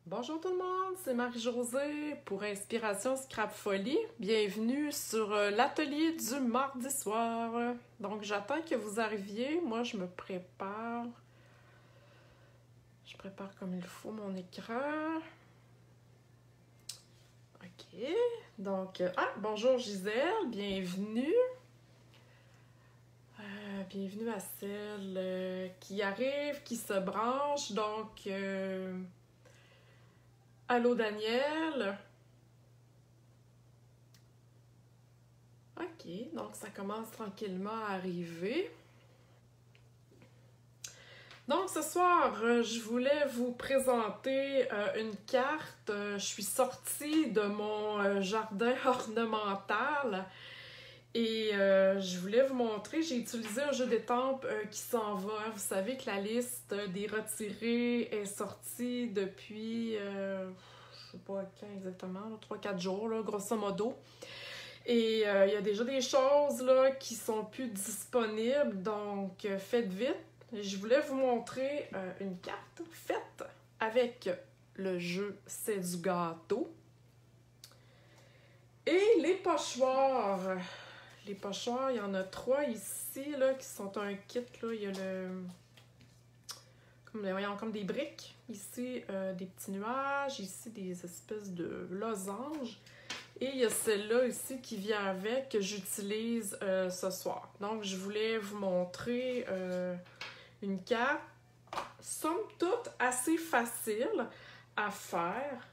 Bonjour tout le monde, c'est Marie-Josée pour Inspiration Scrap Folie. Bienvenue sur l'atelier du mardi soir. Donc j'attends que vous arriviez. Moi je me prépare. Je prépare comme il faut mon écran. Ok. Donc, bonjour Gisèle, bienvenue. Bienvenue à celle qui arrive, qui se branche. Donc, allô Daniel. Ok, donc ça commence tranquillement à arriver. Donc ce soir, je voulais vous présenter une carte. Je suis sortie de mon jardin ornemental et je voulais vous montrer, j'ai utilisé un jeu d'étampes qui s'en va. Vous savez que la liste des retirés est sortie depuis, je sais pas quand exactement, 3-4 jours, là, grosso modo. Et il y a déjà des choses là, qui sont plus disponibles, donc faites vite. Je voulais vous montrer une carte faite avec le jeu C'est du gâteau. Et les pochoirs. Les pochoirs, il y en a 3 ici là, qui sont un kit. Là. Il y a comme des briques. Ici, des petits nuages. Ici, des espèces de losanges. Et il y a celle-là ici qui vient avec, que j'utilise ce soir. Donc, je voulais vous montrer une carte, somme toute, assez facile à faire,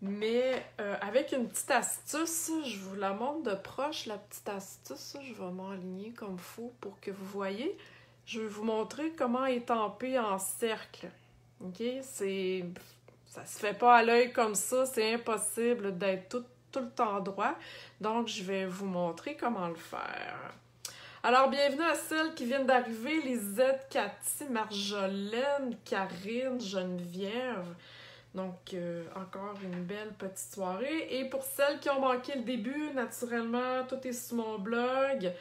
mais avec une petite astuce. Je vous la montre de proche, la petite astuce. Je vais m'enligner comme il faut pour que vous voyez. Je vais vous montrer comment étamper en cercle. OK? Ça se fait pas à l'œil comme ça. C'est impossible d'être tout le temps droit. Donc, je vais vous montrer comment le faire. Alors, bienvenue à celles qui viennent d'arriver, Lisette, Cathy, Marjolaine, Karine, Geneviève. Donc, encore une belle petite soirée. Et pour celles qui ont manqué le début, naturellement, tout est sur mon blog.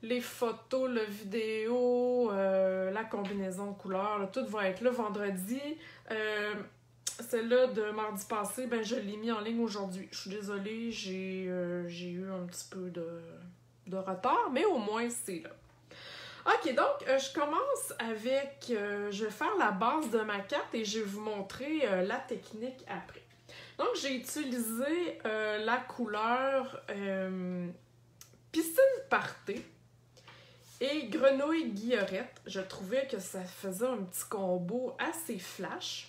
Les photos, la vidéo, la combinaison de couleurs, là, tout va être là vendredi. Celle-là de mardi passé, ben je l'ai mis en ligne aujourd'hui. Je suis désolée, j'ai eu un petit peu de retard, mais au moins c'est là. Ok, donc je commence avec, je vais faire la base de ma carte et je vais vous montrer la technique après. Donc j'ai utilisé la couleur piscine party et grenouille guillerette. Je trouvais que ça faisait un petit combo assez flash.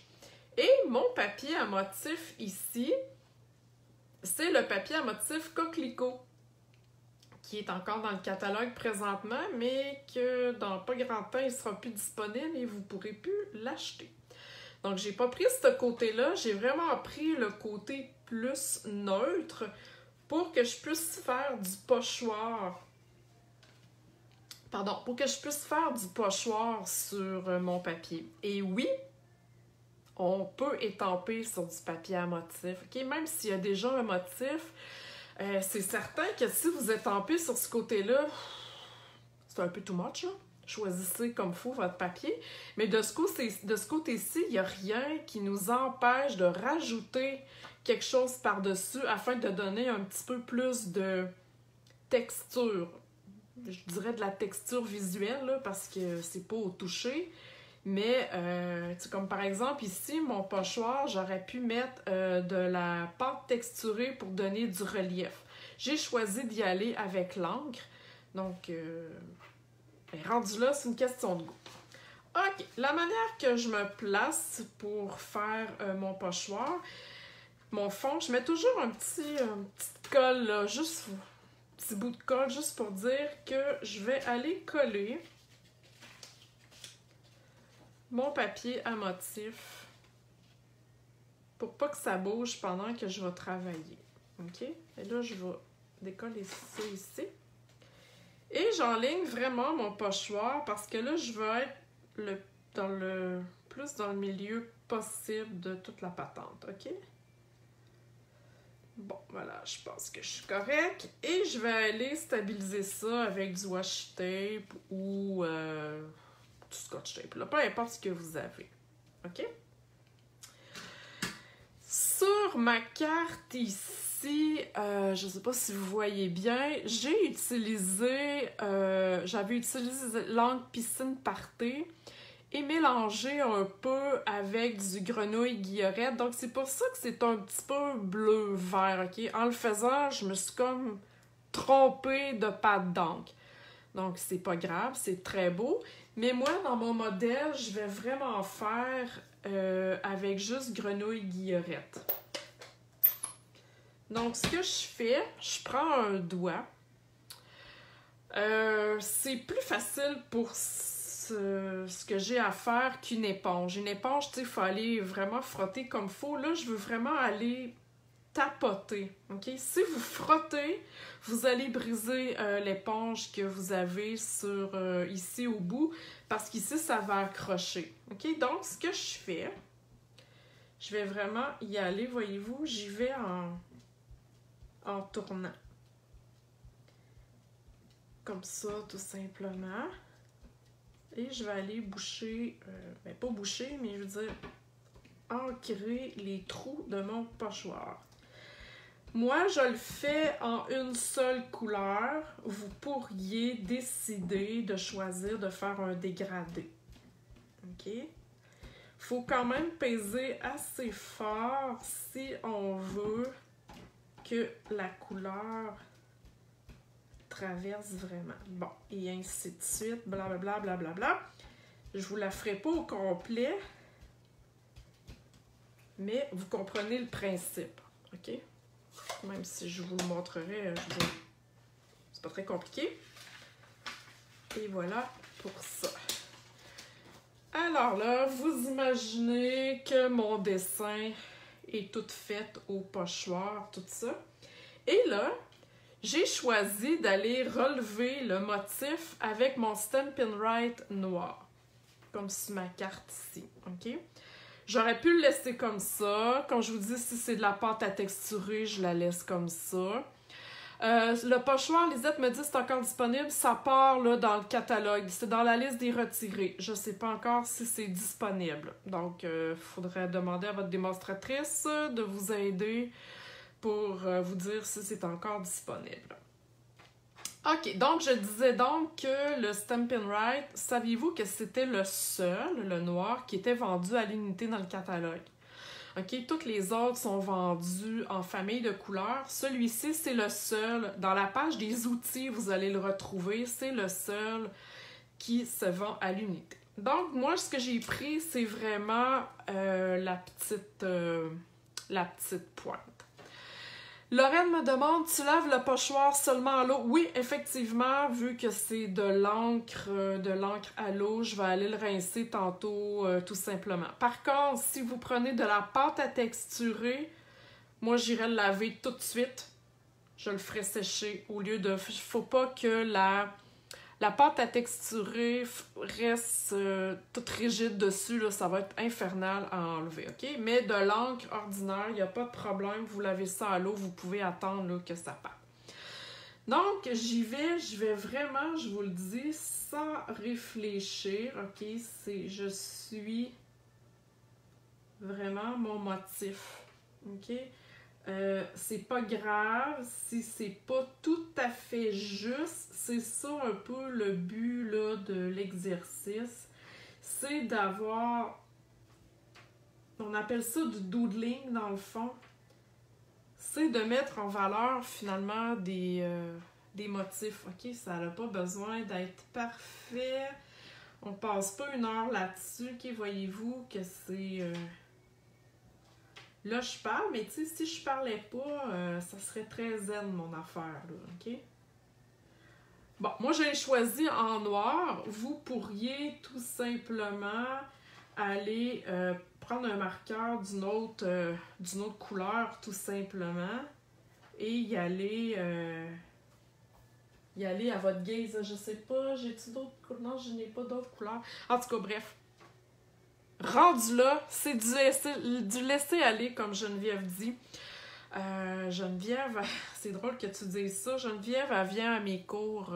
Et mon papier à motif ici, c'est le papier à motif coquelicot, qui est encore dans le catalogue présentement, mais que dans pas grand temps, il sera plus disponible et vous ne pourrez plus l'acheter. Donc, j'ai pas pris ce côté-là, j'ai vraiment pris le côté plus neutre pour que je puisse faire du pochoir. Pardon, pour que je puisse faire du pochoir sur mon papier. Et oui, on peut étamper sur du papier à motif. Okay? Même s'il y a déjà un motif, c'est certain que si vous étampez sur ce côté-là, c'est un peu too much, là. Choisissez comme il faut votre papier. Mais de ce côté-ci, il n'y a rien qui nous empêche de rajouter quelque chose par-dessus afin de donner un petit peu plus de texture. Je dirais de la texture visuelle, là, parce que c'est pas au toucher. Mais, comme par exemple ici, mon pochoir, j'aurais pu mettre de la pâte texturée pour donner du relief. J'ai choisi d'y aller avec l'encre. Donc, rendu là, c'est une question de goût. Ok, la manière que je me place pour faire mon pochoir, mon fond, je mets toujours un petit colle, là, juste un petit bout de colle, juste pour dire que je vais aller coller mon papier à motif pour pas que ça bouge pendant que je vais travailler. OK? Et là, je vais décoller ça ici. Et j'enligne vraiment mon pochoir parce que là, je veux être plus dans le milieu possible de toute la patente. OK? Bon, voilà, je pense que je suis correcte. Et je vais aller stabiliser ça avec du washi tape ou du scotch tape. Là, peu importe ce que vous avez. OK? sur ma carte ici, je sais pas si vous voyez bien, j'avais utilisé langue piscine party et mélangé un peu avec du grenouille guillerette. Donc c'est pour ça que c'est un petit peu bleu-vert, ok? En le faisant, je me suis comme trompée de pâte d'encre. Donc c'est pas grave, c'est très beau. Mais moi, dans mon modèle, je vais vraiment faire avec juste grenouille guillerette. Donc ce que je fais, je prends un doigt. C'est plus facile pour ce que j'ai à faire qu'une éponge. Une éponge, tu sais, il faut aller vraiment frotter comme il faut. Là, je veux vraiment aller tapoter, ok? Si vous frottez, vous allez briser l'éponge que vous avez sur ici au bout, parce qu'ici, ça va accrocher, ok? Donc, ce que je fais, je vais vraiment y aller, voyez-vous, j'y vais en tournant. Comme ça, tout simplement. Et je vais aller boucher, pas boucher, mais je veux dire, ancrer les trous de mon pochoir. Moi, je le fais en une seule couleur. Vous pourriez décider de choisir de faire un dégradé. OK? Faut quand même peser assez fort si on veut que la couleur traverse vraiment. Bon, et ainsi de suite, blablabla, blablabla. Je vous la ferai pas au complet, mais vous comprenez le principe, ok? Même si je vous le montrerai, c'est pas très compliqué. Et voilà pour ça. Alors là, vous imaginez que mon dessin est tout fait au pochoir, tout ça. Et là, j'ai choisi d'aller relever le motif avec mon Stampin' Write noir, comme sur ma carte ici, ok? J'aurais pu le laisser comme ça. Comme je vous dis, si c'est de la pâte à texturer, je la laisse comme ça. Le pochoir, Lisette me dit c'est encore disponible. Ça part là, dans le catalogue. C'est dans la liste des retirés. Je ne sais pas encore si c'est disponible. Donc, il faudrait demander à votre démonstratrice de vous aider pour vous dire si c'est encore disponible. Ok, donc je disais donc que le Stampin' Write, saviez-vous que c'était le seul, le noir, qui était vendu à l'unité dans le catalogue? Ok, toutes les autres sont vendues en famille de couleurs. Celui-ci, c'est le seul. Dans la page des outils, vous allez le retrouver. C'est le seul qui se vend à l'unité. Donc, moi, ce que j'ai pris, c'est vraiment la petite pointe. Lorraine me demande, tu laves le pochoir seulement à l'eau? Oui, effectivement, vu que c'est de l'encre à l'eau, je vais aller le rincer tantôt tout simplement. Par contre, si vous prenez de la pâte à texturer, moi j'irai le laver tout de suite. Je le ferai sécher au lieu de... Il faut pas que la pâte à texturer reste toute rigide dessus, là, ça va être infernal à enlever, ok? Mais de l'encre ordinaire, il n'y a pas de problème, vous lavez ça à l'eau, vous pouvez attendre là, que ça parte. Donc, je vais vraiment, je vous le dis, sans réfléchir, ok? Je suis vraiment mon motif, ok? C'est pas grave si c'est pas tout à fait juste, c'est ça un peu le but là, de l'exercice, c'est d'avoir, on appelle ça du doodling dans le fond, c'est de mettre en valeur finalement des motifs, ok? Ça n'a pas besoin d'être parfait, on passe pas une heure là-dessus, ok? Voyez-vous que c'est... Là, je parle, mais tu sais, si je parlais pas, ça serait très zen, mon affaire, là, ok? Bon, moi, j'ai choisi en noir. Vous pourriez tout simplement aller prendre un marqueur d'une autre couleur, tout simplement, et y aller à votre guise. Je sais pas, j'ai-tu d'autres couleurs? Non, je n'ai pas d'autres couleurs. En tout cas, bref. Rendu là, c'est du laisser aller, comme Geneviève dit. Geneviève, c'est drôle que tu dises ça. Geneviève, elle vient à mes cours,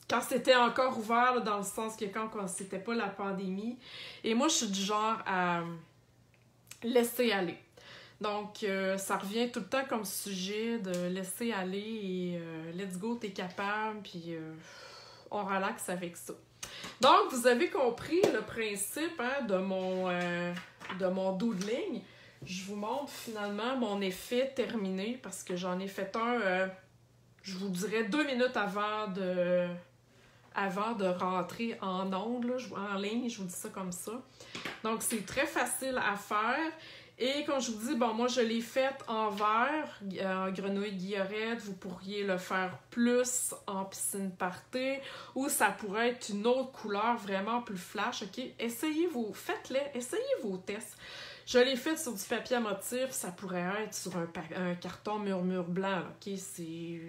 quand c'était encore ouvert, là, dans le sens que quand c'était pas la pandémie. Et moi, je suis du genre à laisser aller. Donc, ça revient tout le temps comme sujet de laisser aller et let's go, t'es capable, puis on relaxe avec ça. Donc, vous avez compris le principe hein, de mon doodling. Je vous montre finalement mon effet terminé parce que j'en ai fait un, je vous dirais 2 minutes avant de rentrer en ondes, là, en ligne, je vous dis ça comme ça. Donc, c'est très facile à faire. Et comme je vous dis, bon, moi, je l'ai fait en vert, en grenouille guillerette. Vous pourriez le faire plus en piscine party ou ça pourrait être une autre couleur vraiment plus flash, OK? Faites-les, essayez vos tests. Je l'ai fait sur du papier à motif, ça pourrait être sur un carton murmure blanc, là, OK? C'est...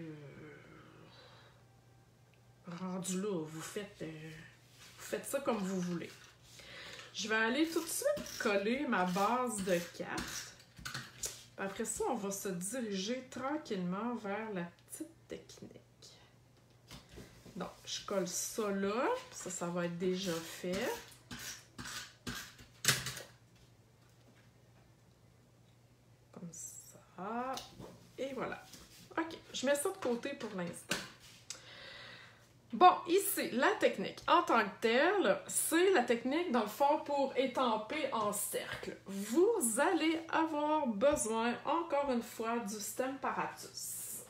rendu là, vous faites ça comme vous voulez. Je vais aller tout de suite coller ma base de cartes. Après ça, on va se diriger tranquillement vers la petite technique. Donc, je colle ça là. Ça va être déjà fait. Comme ça. Et voilà. OK, je mets ça de côté pour l'instant. Bon, ici, la technique en tant que telle, c'est la technique, dans le fond, pour étamper en cercle. Vous allez avoir besoin, encore une fois, du Stamparatus.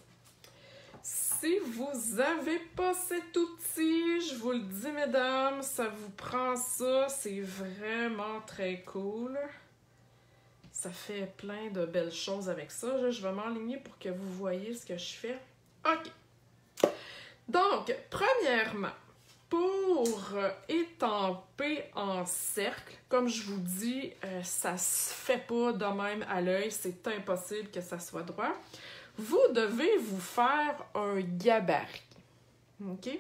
Si vous n'avez pas cet outil, je vous le dis, mesdames, ça vous prend ça, c'est vraiment très cool. Ça fait plein de belles choses avec ça. Je vais m'enligner pour que vous voyez ce que je fais. OK. Donc, premièrement, pour étamper en cercle, comme je vous dis, ça se fait pas de même à l'œil, c'est impossible que ça soit droit. Vous devez vous faire un gabarit, OK?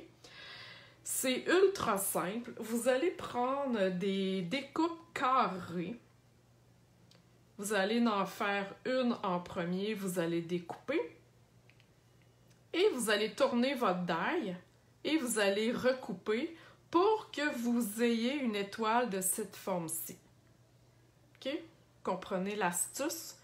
C'est ultra simple. Vous allez prendre des découpes carrées. Vous allez en faire une en premier, vous allez découper. Et vous allez tourner votre die et vous allez recouper pour que vous ayez une étoile de cette forme-ci. OK? Comprenez l'astuce?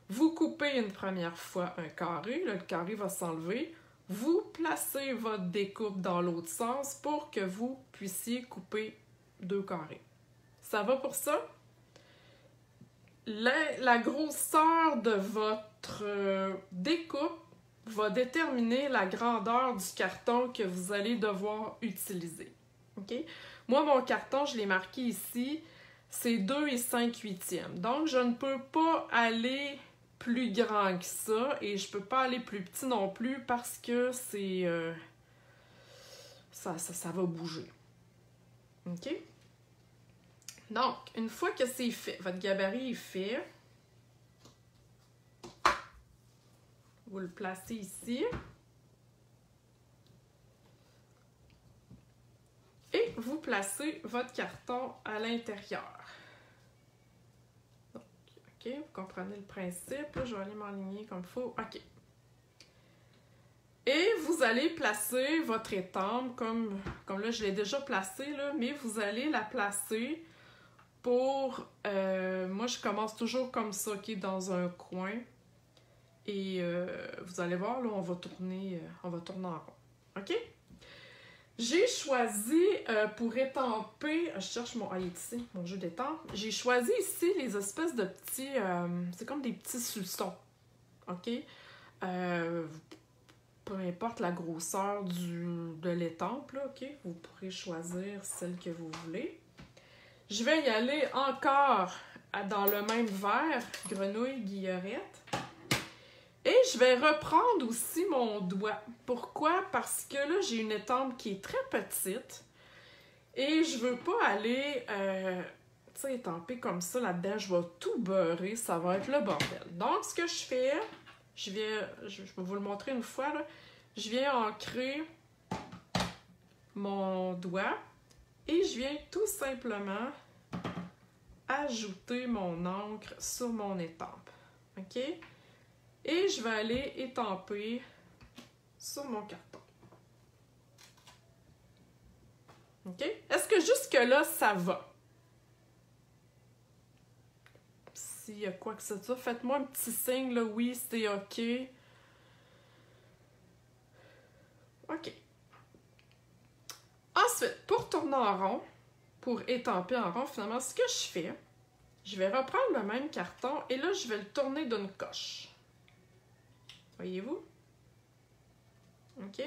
Vous coupez une première fois un carré, le carré va s'enlever. Vous placez votre découpe dans l'autre sens pour que vous puissiez couper 2 carrés. Ça va pour ça? La grosseur de votre découpe va déterminer la grandeur du carton que vous allez devoir utiliser. OK? Moi, mon carton, je l'ai marqué ici, c'est 2 5/8. Donc, je ne peux pas aller plus grand que ça et je ne peux pas aller plus petit non plus parce que c'est... ça va bouger. OK? Donc, une fois que c'est fait, votre gabarit est fait, vous le placez ici. Et vous placez votre carton à l'intérieur. Donc, OK, vous comprenez le principe. Je vais aller m'aligner comme il faut. OK. Et vous allez placer votre étampe, comme là, je l'ai déjà placée, là, mais vous allez la placer pour... moi, je commence toujours comme ça, OK, dans un coin. Et vous allez voir, là, on va tourner en rond. OK? J'ai choisi pour étamper... Je cherche mon... Ah, il est ici, mon jeu d'étampe. J'ai choisi ici les espèces de petits... c'est comme des petits suçons. OK? Peu importe la grosseur de l'étampe, là, OK? Vous pourrez choisir celle que vous voulez. Je vais y aller encore dans le même verre, grenouille guillerette. Et je vais reprendre aussi mon doigt. Pourquoi? Parce que là, j'ai une étampe qui est très petite. Et je veux pas aller, tu sais, étamper comme ça là-dedans. Je vais tout beurrer. Ça va être le bordel. Donc, ce que je fais, je vais vous le montrer une fois, là. Je viens ancrer mon doigt. Et je viens tout simplement ajouter mon encre sur mon étampe. OK? Et je vais aller étamper sur mon carton. OK? Est-ce que jusque-là, ça va? s'il y a quoi que ce soit. Faites-moi un petit signe, là, oui, c'est OK. OK. Ensuite, pour tourner en rond, pour étamper en rond, finalement, ce que je fais, je vais reprendre le même carton et là, je vais le tourner d'une coche. Voyez-vous? OK?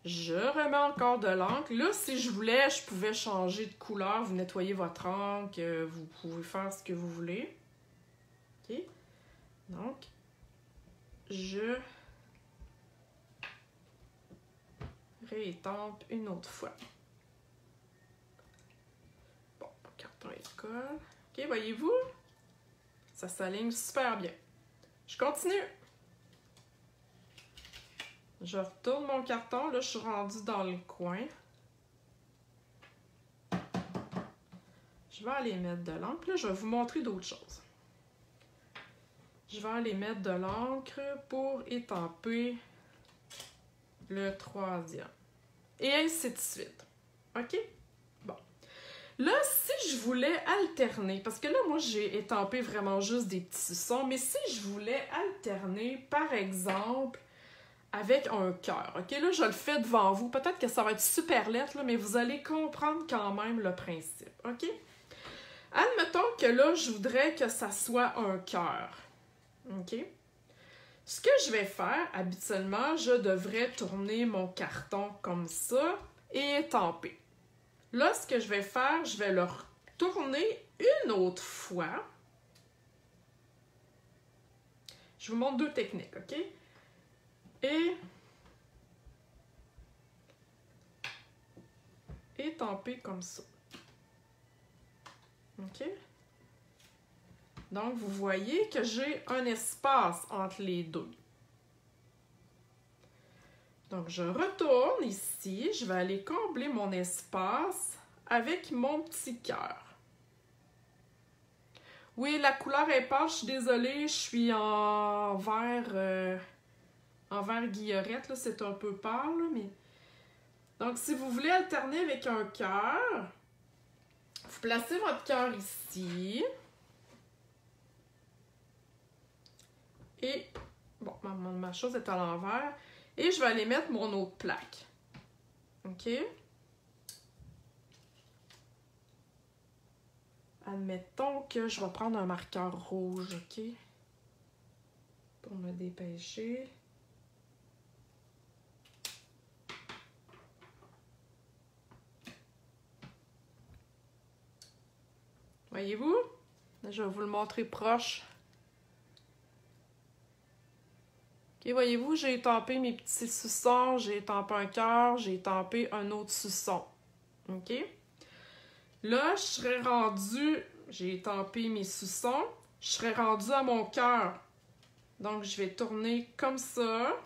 Je remets encore de l'encre. Là, si je voulais, je pouvais changer de couleur. Vous nettoyez votre encre, vous pouvez faire ce que vous voulez. OK? Donc, je réétampe une autre fois. Bon, le carton est colle. OK, voyez-vous? Ça s'aligne super bien. Je continue. Je retourne mon carton. Là, je suis rendue dans le coin. Je vais aller mettre de l'encre. Là, je vais vous montrer d'autres choses. Je vais aller mettre de l'encre pour étamper le troisième. Et ainsi de suite. OK? Bon. Là, si je voulais alterner, parce que là, moi, j'ai étampé vraiment juste des petits suçons, mais si je voulais alterner, par exemple, avec un cœur, OK? Là, je le fais devant vous. Peut-être que ça va être super lettre, là, mais vous allez comprendre quand même le principe, OK? Admettons que là, je voudrais que ça soit un cœur, OK? Ce que je vais faire, habituellement, je devrais tourner mon carton comme ça et étamper. Là, ce que je vais faire, je vais le retourner une autre fois. Je vous montre deux techniques, OK? Et étamper comme ça. OK? Donc, vous voyez que j'ai un espace entre les deux. Donc, je retourne ici. Je vais aller combler mon espace avec mon petit cœur. Oui, la couleur est pâle. Je suis désolée. Je suis en vert guillerette. C'est un peu pâle, là, mais... Donc, si vous voulez alterner avec un cœur, vous placez votre cœur ici. Et, bon, ma chose est à l'envers. Et je vais aller mettre mon autre plaque. OK? Admettons que je vais prendre un marqueur rouge, OK? Pour me dépêcher. Voyez-vous? Je vais vous le montrer proche. OK, voyez-vous, j'ai étampé mes petits suçons, j'ai étampé un cœur, j'ai étampé un autre suçon. OK? Là, je serais rendue, j'ai étampé mes suçons, je serais rendue à mon cœur. Donc, je vais tourner comme ça.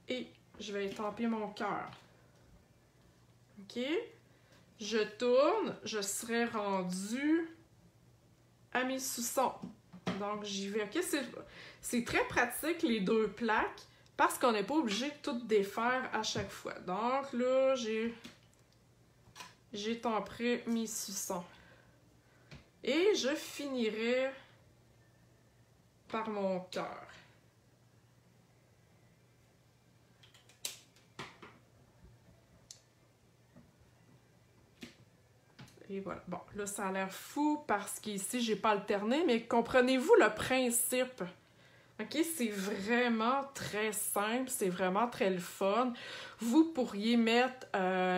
Et je vais étamper mon cœur. OK? Je tourne, je serai rendue à mes suçons. Donc, j'y vais. OK? C'est très pratique, les deux plaques, parce qu'on n'est pas obligé de tout défaire à chaque fois. Donc, là, j'étamperai mes suçons. Et je finirai par mon cœur. Et voilà. Bon, là, ça a l'air fou parce qu'ici, j'ai pas alterné, mais comprenez-vous le principe? OK? C'est vraiment très simple, c'est vraiment très le fun. Vous pourriez mettre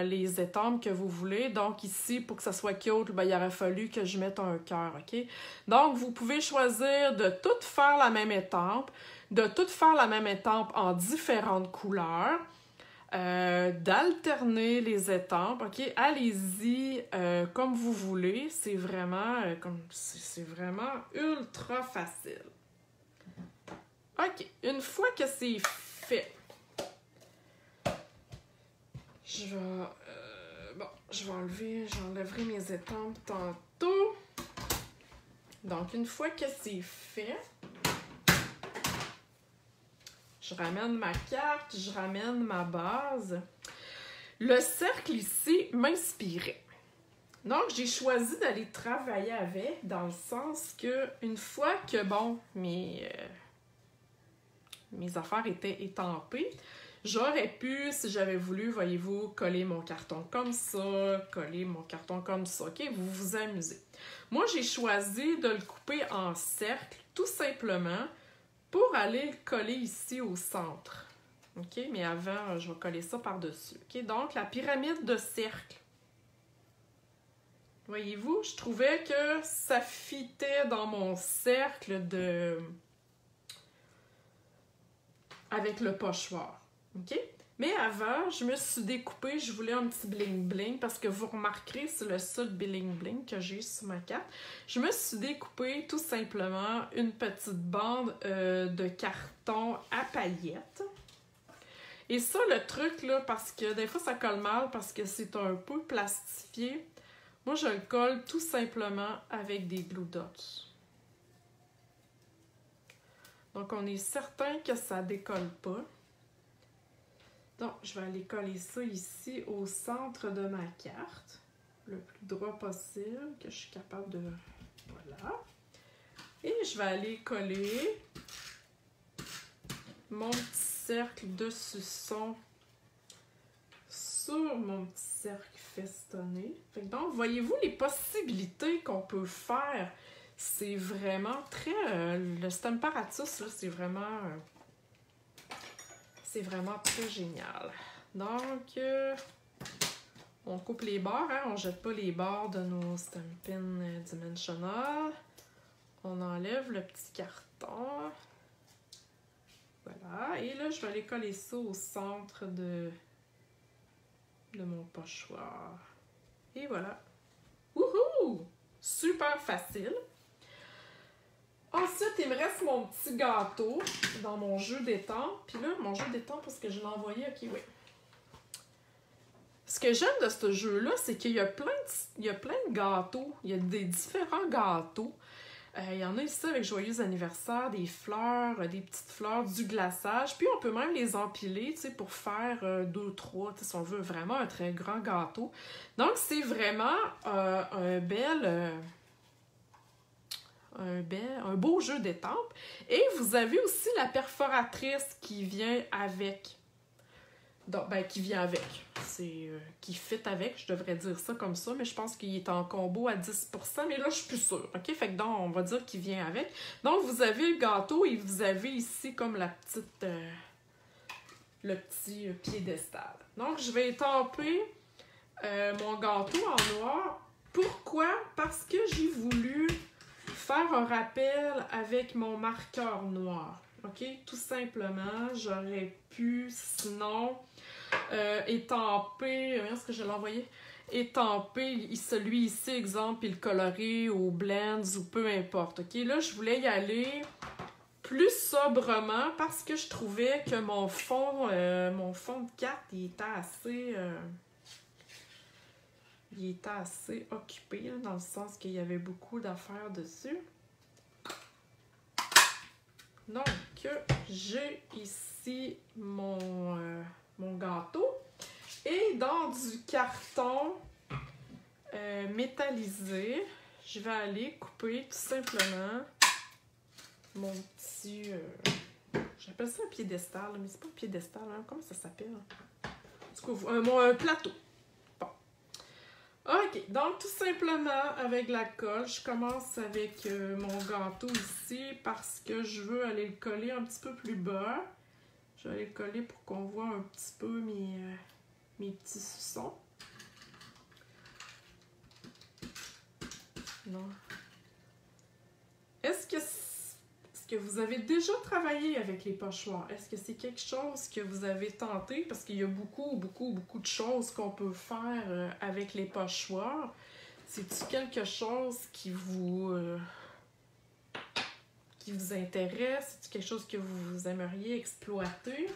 les étampes que vous voulez. Donc ici, pour que ça soit cute, ben, il aurait fallu que je mette un cœur, OK? Donc, vous pouvez choisir de tout faire la même étampe, en différentes couleurs. D'alterner les étampes, OK? Allez-y comme vous voulez. C'est vraiment, c'est vraiment ultra facile. OK. Une fois que c'est fait, j'enlèverai mes étampes tantôt. Donc, une fois que c'est fait, Je ramène ma carte, je ramène ma base. Le cercle ici m'inspirait. Donc, j'ai choisi d'aller travailler avec, dans le sens que une fois que, bon, mes affaires étaient étampées, j'aurais pu, si j'avais voulu, voyez-vous, coller mon carton comme ça, coller mon carton comme ça, ok? Vous vous amusez. Moi, j'ai choisi de le couper en cercle, tout simplement, pour aller le coller ici au centre. Ok? Mais avant, je vais coller ça par-dessus. Ok? Donc, la pyramide de cercle. Voyez-vous, je trouvais que ça fitait dans mon cercle de... avec le pochoir. OK? Mais avant, je me suis découpée, je voulais un petit bling-bling parce que vous remarquerez, c'est le seul bling-bling que j'ai sur ma carte. Je me suis découpée tout simplement une petite bande de carton à paillettes. Et ça, le truc, là, parce que des fois, ça colle mal parce que c'est un peu plastifié. Moi, je le colle tout simplement avec des glue dots. Donc, on est certain que ça ne décolle pas. Donc, je vais aller coller ça ici au centre de ma carte, le plus droit possible, que je suis capable de... Voilà. Et je vais aller coller mon petit cercle de suçon sur mon petit cercle festonné. Fait que donc, voyez-vous les possibilités qu'on peut faire? C'est vraiment très... le Stamparatus, là, c'est vraiment très génial. Donc, on coupe les bords, hein? On jette pas les bords de nos Stampin' Dimensional. On enlève le petit carton. Voilà. Et là, je vais aller coller ça au centre de mon pochoir. Et voilà. Wouhou! Super facile. Ensuite, il me reste mon petit gâteau dans mon jeu d'étampes. Puis là, mon jeu d'étampes, parce que je l'ai envoyé, ok, oui. Ce que j'aime de ce jeu-là, c'est qu'il y a plein de gâteaux. Il y a des différents gâteaux. Il y en a ici avec Joyeux anniversaire, des fleurs, des petites fleurs, du glaçage. Puis on peut même les empiler, tu sais, pour faire 2, 3, tu sais, si on veut vraiment un très grand gâteau. Donc, c'est vraiment un beau jeu d'étampes. Et vous avez aussi la perforatrice qui vient avec. Donc, qui vient avec. C'est qui fit avec, je devrais dire ça comme ça, mais je pense qu'il est en combo à 10%, mais là, je suis plus sûre. OK? Fait que donc, on va dire qu'il vient avec. Donc, vous avez le gâteau et vous avez ici comme la petite... le petit piédestal. Donc, je vais étamper mon gâteau en noir. Pourquoi? Parce que j'ai voulu faire un rappel avec mon marqueur noir. OK? Tout simplement, j'aurais pu, sinon, étamper... Est-ce que je l'ai envoyé? Étamper celui ici, exemple, puis le colorer au blends ou peu importe. OK? Là, je voulais y aller plus sobrement parce que je trouvais que mon fond de carte, il était assez occupé, là, dans le sens qu'il y avait beaucoup d'affaires dessus. Donc, j'ai ici mon gâteau. Et dans du carton métallisé, je vais aller couper tout simplement mon petit... j'appelle ça un piédestal, mais c'est pas un piédestal, hein? Comment ça s'appelle? En tout cas, un plateau. Bon. OK, donc tout simplement, avec la colle, je commence avec mon gâteau ici parce que je veux aller le coller un petit peu plus bas. Je vais aller le coller pour qu'on voit un petit peu mes petits suçons. Non. Est-ce que vous avez déjà travaillé avec les pochoirs? Est-ce que c'est quelque chose que vous avez tenté? Parce qu'il y a beaucoup de choses qu'on peut faire avec les pochoirs. C'est-tu quelque chose qui vous intéresse? C'est-tu quelque chose que vous aimeriez exploiter?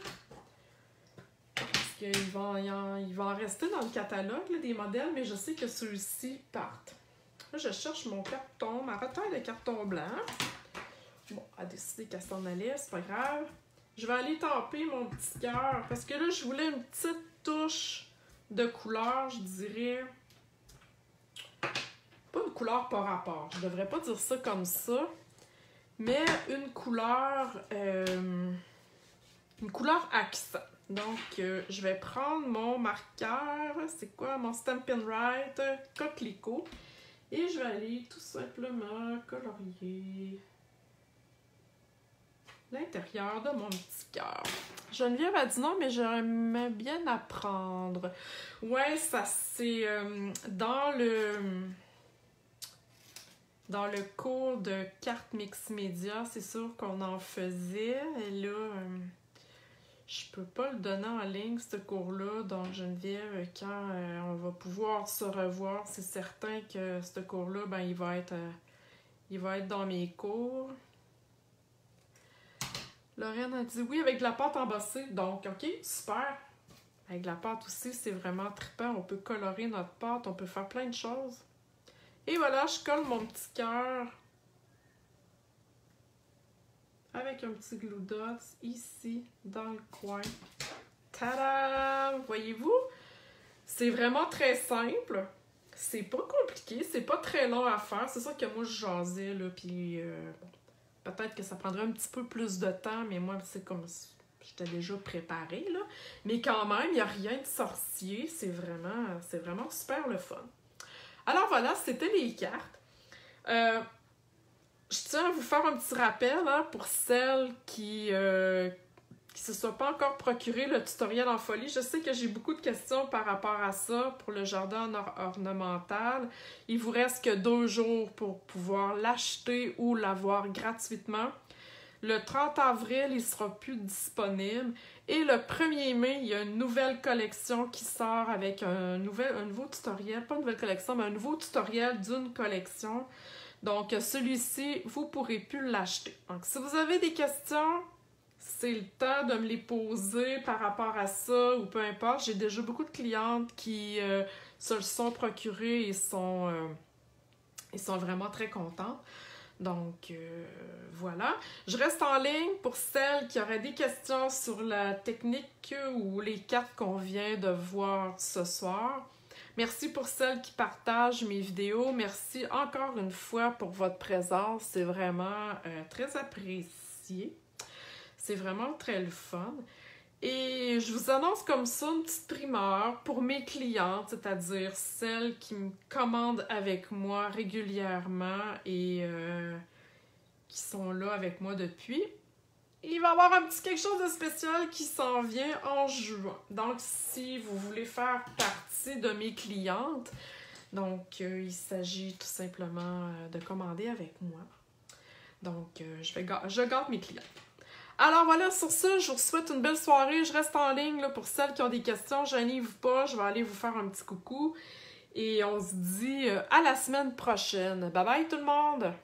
Parce qu'il va en rester dans le catalogue là, des modèles, mais je sais que ceux-ci partent. Là, je cherche mon carton, ma retaille de carton blanc. Bon, elle a décidé qu'elle s'en allait, c'est pas grave. je vais aller tamper mon petit cœur parce que là, je voulais une petite touche de couleur, je dirais. Pas une couleur par rapport, je devrais pas dire ça comme ça, mais une couleur accent. Donc, je vais prendre mon marqueur, c'est quoi? Mon Stampin' Write Coquelicot. Et je vais aller tout simplement colorier l'intérieur de mon petit cœur. Geneviève a dit non, mais j'aimerais bien apprendre. Ouais, ça c'est dans le cours de cartes mix média, c'est sûr qu'on en faisait. Et là, je peux pas le donner en ligne, ce cours-là. Donc, Geneviève, quand on va pouvoir se revoir, c'est certain que ce cours-là, ben, il va être dans mes cours. Lorraine a dit oui avec de la pâte embossée. Donc, OK, super. Avec de la pâte aussi, c'est vraiment trippant. On peut colorer notre pâte, on peut faire plein de choses. Et voilà, je colle mon petit cœur avec un petit glue dots ici, dans le coin. Tadam! Voyez-vous? C'est vraiment très simple. C'est pas compliqué, c'est pas très long à faire. C'est ça que moi, je jasais, là, puis peut-être que ça prendrait un petit peu plus de temps, mais moi, c'est comme j'étais déjà préparée, là. Mais quand même, il n'y a rien de sorcier. C'est vraiment super le fun. Alors voilà, c'était les cartes. Je tiens à vous faire un petit rappel hein, pour celles qui se sont pas encore procuré le tutoriel en folie. Je sais que j'ai beaucoup de questions par rapport à ça pour le jardin ornemental. Il vous reste que 2 jours pour pouvoir l'acheter ou l'avoir gratuitement. Le 30 avril, il sera plus disponible. Et le 1er mai, il y a une nouvelle collection qui sort avec un nouveau tutoriel. Pas une nouvelle collection, mais un nouveau tutoriel d'une collection. Donc, celui-ci, vous ne pourrez plus l'acheter. Donc, si vous avez des questions, c'est le temps de me les poser par rapport à ça ou peu importe. J'ai déjà beaucoup de clientes qui se le sont procurées et sont vraiment très contentes. Donc, voilà. Je reste en ligne pour celles qui auraient des questions sur la technique ou les cartes qu'on vient de voir ce soir. Merci pour celles qui partagent mes vidéos. Merci encore une fois pour votre présence. C'est vraiment très apprécié. C'est vraiment très le fun. Et je vous annonce comme ça une petite primeur pour mes clientes, c'est-à-dire celles qui me commandent avec moi régulièrement et qui sont là avec moi depuis. Il va y avoir un petit quelque chose de spécial qui s'en vient en juin. Donc, si vous voulez faire partie de mes clientes, donc il s'agit tout simplement de commander avec moi. Donc, je garde mes clients. Alors voilà, sur ça, je vous souhaite une belle soirée. Je reste en ligne là, pour celles qui ont des questions. Gênez-vous pas, je vais aller vous faire un petit coucou. Et on se dit à la semaine prochaine. Bye bye tout le monde!